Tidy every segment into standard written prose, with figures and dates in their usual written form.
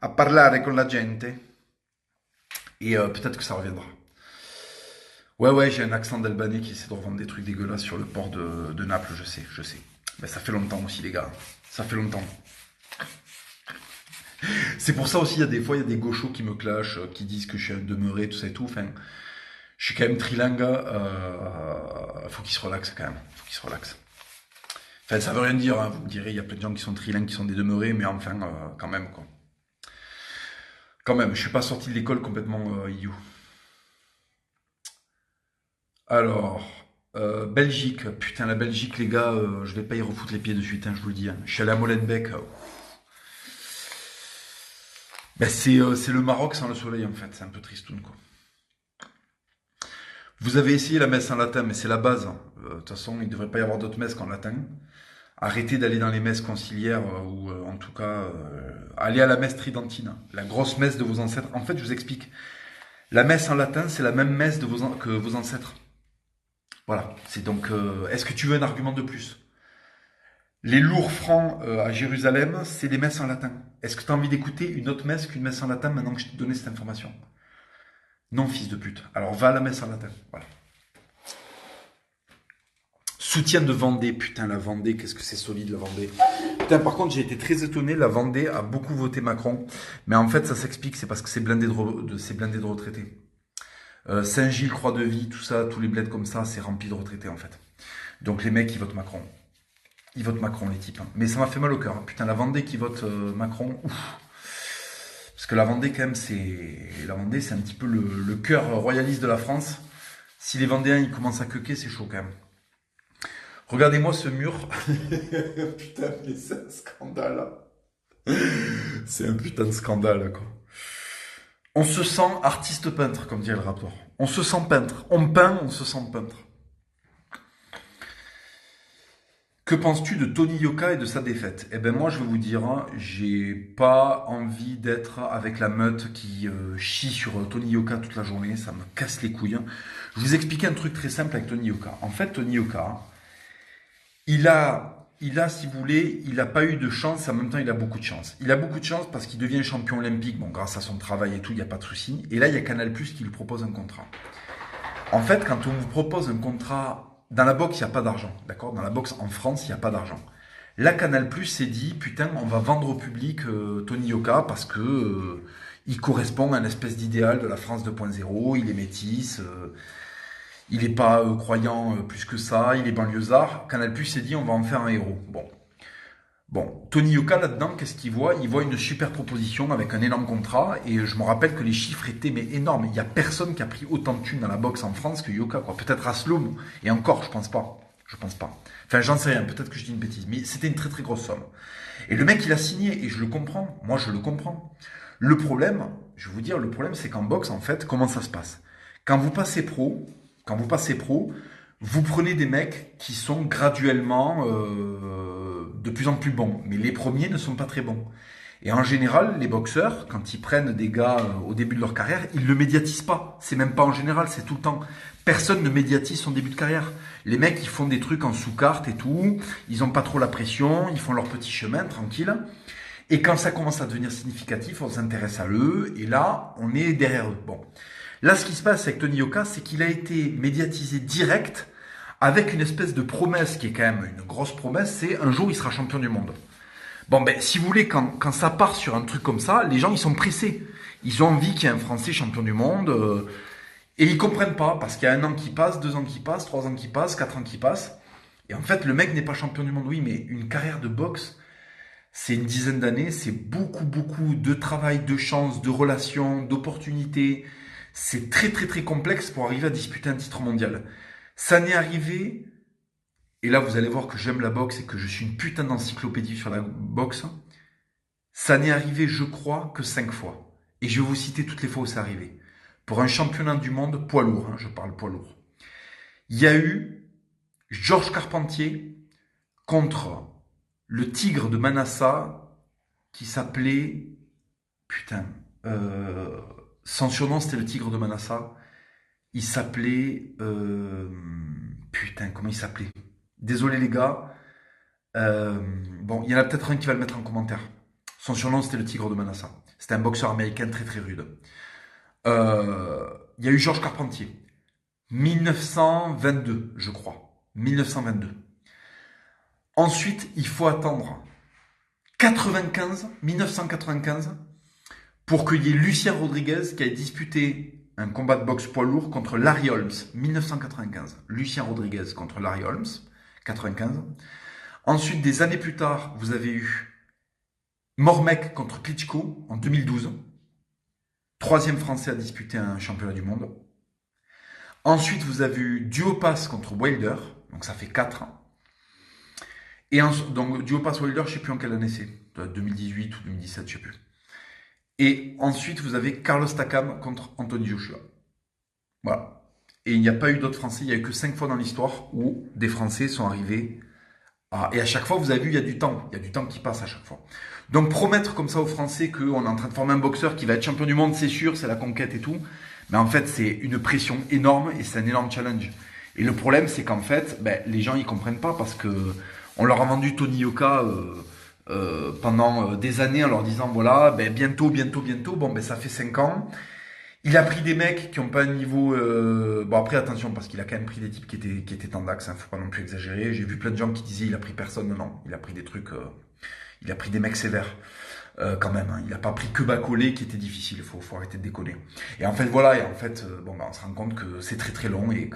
a parlare con la gente et peut-être que ça reviendra. Ouais, ouais, j'ai un accent d'Albanais qui essaie de revendre des trucs dégueulasses sur le port de Naples, je sais, je sais. Mais ça fait longtemps aussi, les gars. Ça fait longtemps. C'est pour ça aussi, il y a des fois, il y a des gauchos qui me clashent, qui disent que je suis un demeuré, tout ça et tout. Enfin, je suis quand même trilingue. Faut qu'ils se relaxent quand même. Faut qu'ils se relaxent. Enfin, ça veut rien dire, hein. Vous me direz, il y a plein de gens qui sont trilingues, qui sont des demeurés, mais enfin, quand même, quoi. Quand même, je suis pas sorti de l'école complètement idiot. Alors, Belgique. Putain, la Belgique, les gars, je vais pas y refoutre les pieds de suite, hein, je vous le dis, hein. Je suis allé à Molenbeek. Ben, c'est le Maroc sans le soleil, en fait. C'est un peu tristoun, quoi. Vous avez essayé la messe en latin, mais c'est la base, hein. De toute façon, il ne devrait pas y avoir d'autres messes qu'en latin. Arrêtez d'aller dans les messes conciliaires, ou en tout cas, allez à la messe tridentine, la grosse messe de vos ancêtres. En fait, je vous explique. La messe en latin, c'est la même messe que vos ancêtres. Voilà. C'est donc. Est-ce que tu veux un argument de plus? Les lourds francs à Jérusalem, c'est des messes en latin. Est-ce que tu as envie d'écouter une autre messe qu'une messe en latin maintenant que je t'ai donné cette information? Non, fils de pute. Alors va à la messe en latin. Voilà. Soutien de Vendée. Putain, la Vendée, qu'est-ce que c'est solide, la Vendée. Putain, par contre, j'ai été très étonné. La Vendée a beaucoup voté Macron. Mais en fait, ça s'explique. C'est parce que c'est blindé c'est blindé de retraités. Saint-Gilles, Croix-de-Vie, tout ça, tous les bleds comme ça, c'est rempli de retraités, en fait. Donc les mecs, ils votent Macron. Ils votent Macron, les types, hein. Mais ça m'a fait mal au cœur, hein. Putain, la Vendée qui vote Macron. Ouf. Parce que la Vendée, quand même, c'est un petit peu le cœur royaliste de la France. Si les Vendéens, ils commencent à quequer, c'est chaud, quand même. Regardez-moi ce mur. Putain, mais c'est un scandale. C'est un putain de scandale, quoi. On se sent artiste peintre, comme dirait le rapport. On se sent peintre. On peint, on se sent peintre. Que penses-tu de Tony Yoka et de sa défaite? Eh ben moi je vais vous dire, hein, j'ai pas envie d'être avec la meute qui chie sur Tony Yoka toute la journée, ça me casse les couilles, hein. Je vous explique un truc très simple avec Tony Yoka. En fait, Tony Yoka, si vous voulez, il a pas eu de chance, en même temps il a beaucoup de chance. Il a beaucoup de chance parce qu'il devient champion olympique, bon grâce à son travail et tout, il n'y a pas de souci. Et là il y a Canal+ qui lui propose un contrat. En fait, quand on vous propose un contrat, dans la boxe, il n'y a pas d'argent, d'accord? Dans la boxe en France, il n'y a pas d'argent. Là, Canal+ s'est dit, putain, on va vendre au public Tony Yoka parce que il correspond à une espèce d'idéal de la France 2.0, il est métis, il n'est pas croyant plus que ça, il est banlieusard. Canal+ s'est dit, on va en faire un héros. Bon, Tony Yoka là-dedans, qu'est-ce qu'il voit? Il voit une super proposition avec un énorme contrat et je me rappelle que les chiffres étaient mais énormes. Il y a personne qui a pris autant de thunes dans la boxe en France que Yoka, quoi. Peut-être Asloum et encore, je pense pas. Je pense pas. Enfin, j'en sais rien. Peut-être que je dis une bêtise, mais c'était une très très grosse somme. Et le mec, il a signé et je le comprends. Moi, je le comprends. Le problème, je vais vous dire, le problème, c'est qu'en boxe, en fait, comment ça se passe? Quand vous passez pro, quand vous passez pro, vous prenez des mecs qui sont graduellement de plus en plus bons, mais les premiers ne sont pas très bons. Et en général, les boxeurs, quand ils prennent des gars au début de leur carrière, ils ne le médiatisent pas. C'est même pas en général, c'est tout le temps. Personne ne médiatise son début de carrière. Les mecs, ils font des trucs en sous-carte et tout. Ils ont pas trop la pression. Ils font leur petit chemin tranquille. Et quand ça commence à devenir significatif, on s'intéresse à eux. Et là, on est derrière eux. Bon. Là, ce qui se passe avec Tony Yoka, c'est qu'il a été médiatisé direct avec une espèce de promesse qui est quand même une grosse promesse, c'est un jour il sera champion du monde. Bon, ben, si vous voulez, quand ça part sur un truc comme ça, les gens, ils sont pressés. Ils ont envie qu'il y ait un Français champion du monde, et ils comprennent pas, parce qu'il y a un an qui passe, 2 ans qui passent, 3 ans qui passent, 4 ans qui passent. Et en fait, le mec n'est pas champion du monde, oui, mais une carrière de boxe, c'est une dizaine d'années, c'est beaucoup, beaucoup de travail, de chance, de relations, d'opportunités. C'est très, très, très complexe pour arriver à disputer un titre mondial. Ça n'est arrivé, et là vous allez voir que j'aime la boxe et que je suis une putain d'encyclopédie sur la boxe. Ça n'est arrivé, je crois, que 5 fois. Et je vais vous citer toutes les fois où c'est arrivé. Pour un championnat du monde poids lourd, hein, je parle poids lourd. Il y a eu Georges Carpentier contre le tigre de Manassa qui s'appelait... Putain. Euh, Son surnom c'était le tigre de Manassa. Il s'appelait... putain, comment il s'appelait? Désolé les gars. Bon, il y en a peut-être un qui va le mettre en commentaire. Son surnom c'était le tigre de Manassa. C'était un boxeur américain très très rude. Il y a eu Georges Carpentier. 1922, je crois. 1922. Ensuite, il faut attendre 1995, pour qu'il y ait Lucien Rodriguez qui ait disputé un combat de boxe poids lourd contre Larry Holmes, 1995. Lucien Rodriguez contre Larry Holmes, 95. Ensuite, des années plus tard, vous avez eu Mormec contre Klitschko en 2012. Troisième Français à disputer un championnat du monde. Ensuite, vous avez eu Duhaupas contre Wilder, donc ça fait 4 ans. Et donc Duhaupas Wilder, je ne sais plus en quelle année c'est, 2018 ou 2017, je ne sais plus. Et ensuite, vous avez Carlos Takam contre Anthony Joshua. Voilà. Et il n'y a pas eu d'autres Français, il n'y a eu que 5 fois dans l'histoire où des Français sont arrivés. Et à chaque fois, vous avez vu, il y a du temps. Il y a du temps qui passe à chaque fois. Donc promettre comme ça aux Français qu'on est en train de former un boxeur qui va être champion du monde, c'est sûr, c'est la conquête et tout. Mais en fait, c'est une pression énorme et c'est un énorme challenge. Et le problème, c'est qu'en fait, les gens, ils comprennent pas parce que on leur a vendu Tony Yoka pendant des années en leur disant, voilà, bientôt. Bon, ça fait 5 ans. Il a pris des mecs qui n'ont pas un niveau... Bon, après, attention, parce qu'il a quand même pris des types qui étaient en dax, faut pas non plus exagérer. J'ai vu plein de gens qui disaient, il a pris personne. Non, il a pris des trucs... il a pris des mecs sévères, quand même. Hein. Il n'a pas pris que Bacolé, qui était difficile. Faut arrêter de déconner. Et en fait, voilà. Et en fait, on se rend compte que c'est très très long et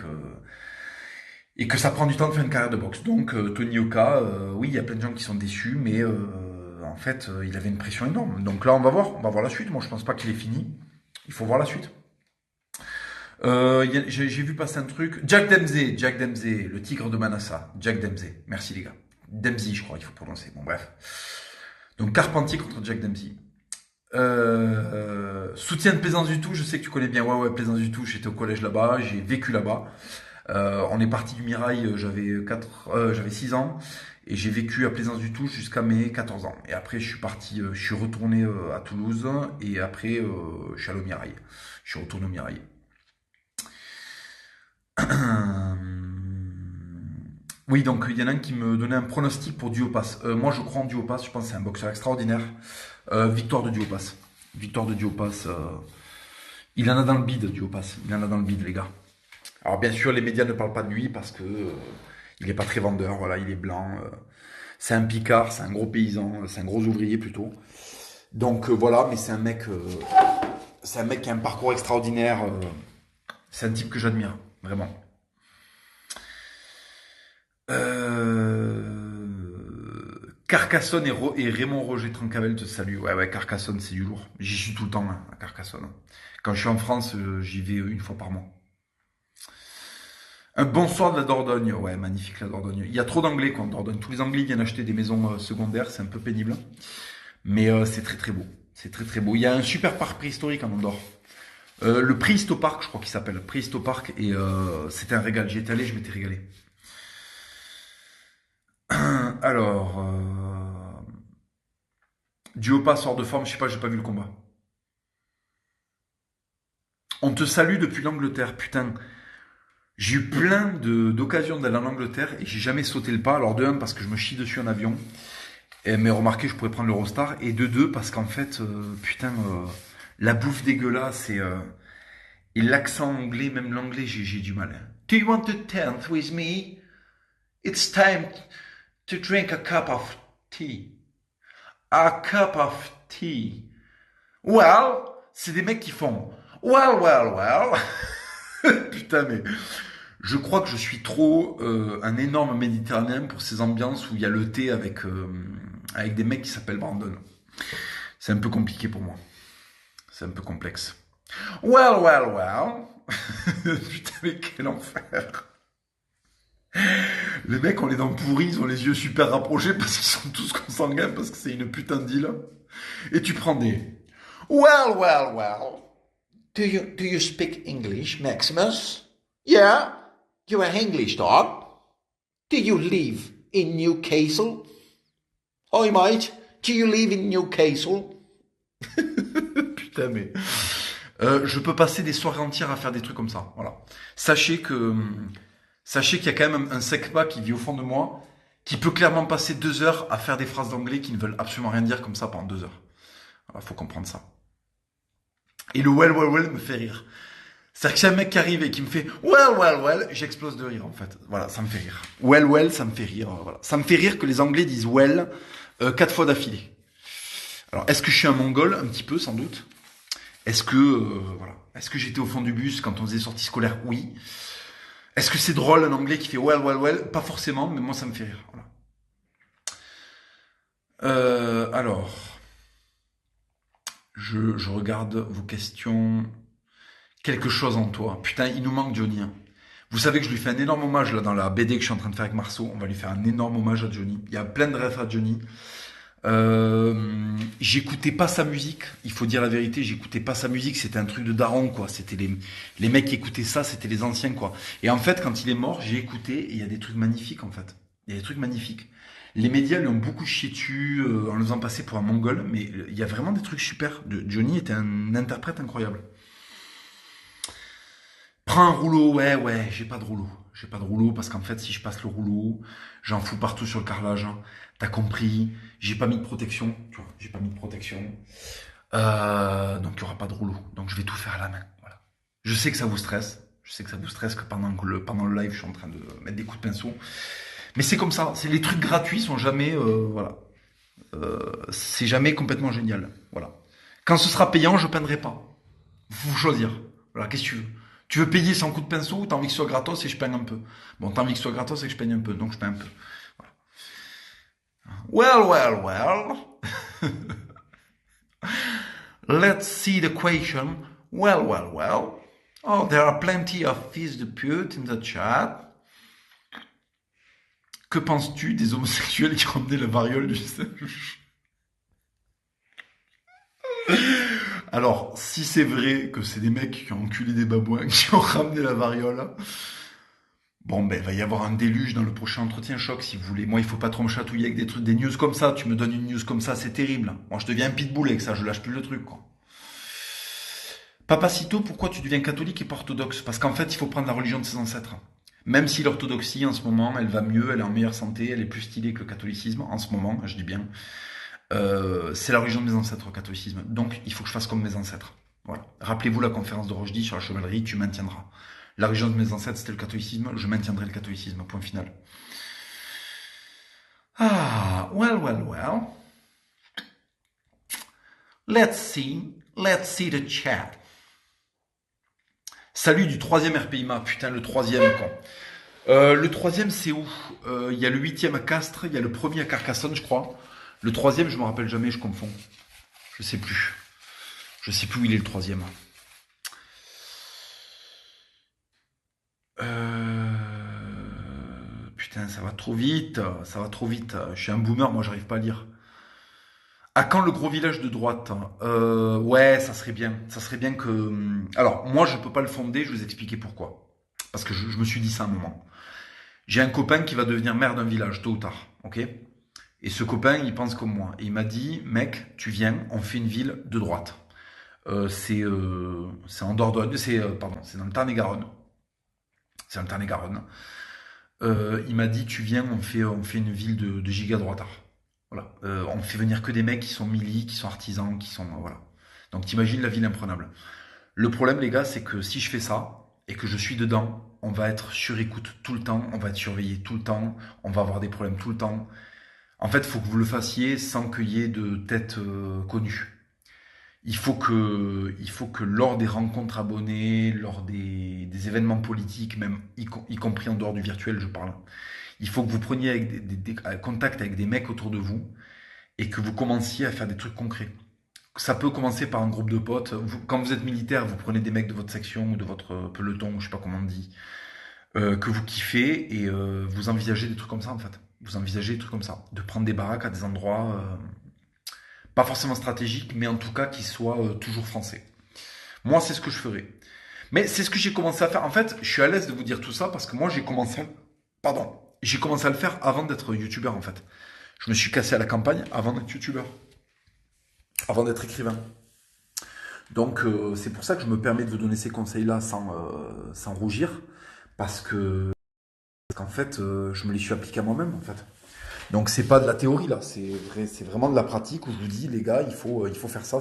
que ça prend du temps de faire une carrière de boxe. Donc, Tony Yoka, oui, il y a plein de gens qui sont déçus, mais en fait, il avait une pression énorme. Donc là, on va voir la suite. Moi, je pense pas qu'il est fini. Il faut voir la suite. J'ai vu passer un truc. Jack Dempsey, le tigre de Manassa. Jack Dempsey. Merci les gars. Dempsey, je crois, il faut prononcer. Bon, bref. Donc, Carpentier contre Jack Dempsey. Soutien de Plaisance du Tout, je sais que tu connais bien. Ouais, Plaisance du Tout, j'étais au collège là-bas, j'ai vécu là-bas. On est parti du Mirail, j'avais 6 ans. Et j'ai vécu à Plaisance du Tout jusqu'à mes 14 ans. Et après, je suis retourné à Toulouse. Et après, je suis allé au Mirail. Je suis retourné au Mirail. Oui, donc il y en a un qui me donnait un pronostic pour Duhaupas. Moi, je crois en Duhaupas. Je pense que c'est un boxeur extraordinaire. Victoire de Duhaupas. Victoire de Duhaupas. Il en a dans le bide, Duhaupas. Il en a dans le bide, les gars. Alors, bien sûr, les médias ne parlent pas de lui parce que il est pas très vendeur. Voilà, il est blanc. C'est un picard, c'est un gros paysan, c'est un gros ouvrier plutôt. Donc voilà, mais c'est un mec qui a un parcours extraordinaire. C'est un type que j'admire, vraiment. Carcassonne et Raymond Roger Trancavel te saluent. Ouais, Carcassonne, c'est du lourd. J'y suis tout le temps, hein, à Carcassonne. Quand je suis en France, j'y vais une fois par mois. Un bonsoir de la Dordogne. Ouais, magnifique la Dordogne. Il y a trop d'anglais quoi en Dordogne. Tous les anglais viennent acheter des maisons secondaires, c'est un peu pénible. Mais c'est très très beau. C'est très très beau. Il y a un super parc préhistorique en Andorre. Le Préhistopark, je crois qu'il s'appelle. Préhistopark. Et c'était un régal. J'y étais allé, je m'étais régalé. Alors... Duhaupas sort de forme, je sais pas, j'ai pas vu le combat. On te salue depuis l'Angleterre, putain. J'ai eu plein d'occasions d'aller en Angleterre et j'ai jamais sauté le pas. Alors de un, parce que je me chie dessus en avion. Mais remarquez, je pourrais prendre l'Eurostar. Et de deux, parce qu'en fait, la bouffe dégueulasse et l'accent anglais, même l'anglais, j'ai du mal. Hein. Do you want to dance with me? It's time to drink a cup of tea. A cup of tea. Well, c'est des mecs qui font well. Putain, mais je crois que je suis trop un énorme méditerranéen pour ces ambiances où il y a le thé avec des mecs qui s'appellent Brandon. C'est un peu compliqué pour moi. C'est un peu complexe. Well. Putain, mais quel enfer. Les mecs ont les dents pourries, ils ont les yeux super rapprochés parce qu'ils sont tous consanguins, parce que c'est une putain de deal. Et tu prends des... Well. Do you speak English, Maximus? Yeah, you are English, dog. Do you live in Newcastle? Hi, mate. Do you live in Newcastle? Putain, mais... je peux passer des soirées entières à faire des trucs comme ça, voilà. Sachez qu'il y a quand même un secpa qui vit au fond de moi, qui peut clairement passer 2 heures à faire des phrases d'anglais qui ne veulent absolument rien dire comme ça pendant 2 heures. Voilà, faut comprendre ça. Et le well me fait rire. C'est-à-dire que si un mec qui arrive et qui me fait well, j'explose de rire en fait. Voilà, ça me fait rire. Well, ça me fait rire. Voilà. Ça me fait rire que les Anglais disent well 4 fois d'affilée. Alors, est-ce que je suis un mongol? Un petit peu, sans doute. Est-ce que voilà, est-ce que j'étais au fond du bus quand on faisait sortie scolaire? Oui. Est-ce que c'est drôle un Anglais qui fait well? Pas forcément, mais moi ça me fait rire. Voilà. Alors, je regarde vos questions. Quelque chose en toi. Putain, il nous manque Johnny, hein. Vous savez que je lui fais un énorme hommage là dans la BD que je suis en train de faire avec Marceau. On va lui faire un énorme hommage à Johnny. Il y a plein de refs à Johnny. J'écoutais pas sa musique. Il faut dire la vérité, j'écoutais pas sa musique. C'était un truc de daron, quoi. C'était les mecs qui écoutaient ça, c'était les anciens, quoi. Et en fait, quand il est mort, j'ai écouté et il y a des trucs magnifiques, en fait. Il y a des trucs magnifiques. Les médias lui ont beaucoup chié dessus en le faisant passer pour un mongol, mais il y a vraiment des trucs super. Johnny était un interprète incroyable. Prends un rouleau, ouais, j'ai pas de rouleau. J'ai pas de rouleau parce qu'en fait, si je passe le rouleau, j'en fous partout sur le carrelage, hein. T'as compris, j'ai pas mis de protection, tu vois, j'ai pas mis de protection. Donc il y aura pas de rouleau. Donc je vais tout faire à la main, voilà. Je sais que ça vous stresse, je sais que ça vous stresse que pendant le live, je suis en train de mettre des coups de pinceau. Mais c'est comme ça, c'est les trucs gratuits sont jamais, voilà, c'est jamais complètement génial, voilà. Quand ce sera payant, je peindrai pas. Faut choisir. Voilà, qu'est-ce que tu veux? Tu veux payer sans coup de pinceau ou t'as envie que ce soit gratos et je peigne un peu? Bon, t'as envie que ce soit gratos et que je peigne un peu, donc je peins un peu. Well. Let's see the question. Well. Oh, there are plenty of fils de pute in the chat. Que penses-tu des homosexuels qui ramenaient la variole du singe? Alors, si c'est vrai que c'est des mecs qui ont enculé des babouins, qui ont ramené la variole, bon, ben, il va y avoir un déluge dans le prochain entretien choc, si vous voulez. Moi, il faut pas trop me chatouiller avec des trucs, des news comme ça. Tu me donnes une news comme ça, c'est terrible. Moi, je deviens un pitbull avec ça, je lâche plus le truc, quoi. Papacito, pourquoi tu deviens catholique et pas orthodoxe? Parce qu'en fait, il faut prendre la religion de ses ancêtres. Même si l'orthodoxie, en ce moment, elle va mieux, elle est en meilleure santé, elle est plus stylée que le catholicisme, en ce moment, je dis bien. C'est la religion de mes ancêtres, le catholicisme. Donc, il faut que je fasse comme mes ancêtres. Voilà. Rappelez-vous la conférence de Rochdy sur la chevalerie, tu maintiendras. La religion de mes ancêtres, c'était le catholicisme, je maintiendrai le catholicisme, point final. Ah, well. Let's see the chat. Salut du troisième RPIMA, putain, le troisième, quoi. Le troisième, c'est où? Il y a le huitième à Castres, il y a le premier à Carcassonne, je crois. Le troisième, je me rappelle jamais, je confonds. Je sais plus. Je sais plus où il est le troisième. Putain, ça va trop vite, ça va trop vite. Je suis un boomer, moi j'arrive pas à lire. À quand le gros village de droite? Ouais, ça serait bien. Ça serait bien que. Alors, moi je peux pas le fonder, je vais vous expliquer pourquoi. Parce que je me suis dit ça un moment. J'ai un copain qui va devenir maire d'un village, tôt ou tard, ok? Et ce copain, il pense comme moi. Et il m'a dit, mec, tu viens, on fait une ville de droite. C'est en Dordogne, c'est dans le Tarn-et-Garonne. C'est dans le Tarn-et-Garonne. Il m'a dit, tu viens, on fait une ville de giga droitards. Voilà. On fait venir que des mecs qui sont milis, qui sont artisans, qui sont voilà. Donc t'imagines la ville imprenable. Le problème, les gars, c'est que si je fais ça et que je suis dedans, on va être sur écoute tout le temps, on va être surveillé tout le temps, on va avoir des problèmes tout le temps. En fait, il faut que vous le fassiez sans qu'il y ait de tête connue. Il faut que lors des rencontres abonnées, lors des événements politiques, même y compris en dehors du virtuel, je parle, il faut que vous preniez avec contact avec des mecs autour de vous et que vous commenciez à faire des trucs concrets. Ça peut commencer par un groupe de potes. Quand vous êtes militaire, vous prenez des mecs de votre section ou de votre peloton, je sais pas comment on dit, que vous kiffez et vous envisagez des trucs comme ça en fait. Vous envisagez des trucs comme ça, de prendre des baraques à des endroits pas forcément stratégiques, mais en tout cas qui soient toujours français. Moi, c'est ce que je ferais. Mais c'est ce que j'ai commencé à faire. En fait, je suis à l'aise de vous dire tout ça parce que moi, j'ai commencé à le faire avant d'être youtubeur en fait. Je me suis cassé à la campagne avant d'être youtubeur, avant d'être écrivain. Donc c'est pour ça que je me permets de vous donner ces conseils-là sans rougir, parce que parce qu'en fait, je me les suis appliqués à moi-même en fait. Donc c'est pas de la théorie là, c'est vrai, c'est vraiment de la pratique où je vous dis les gars, il faut faire ça.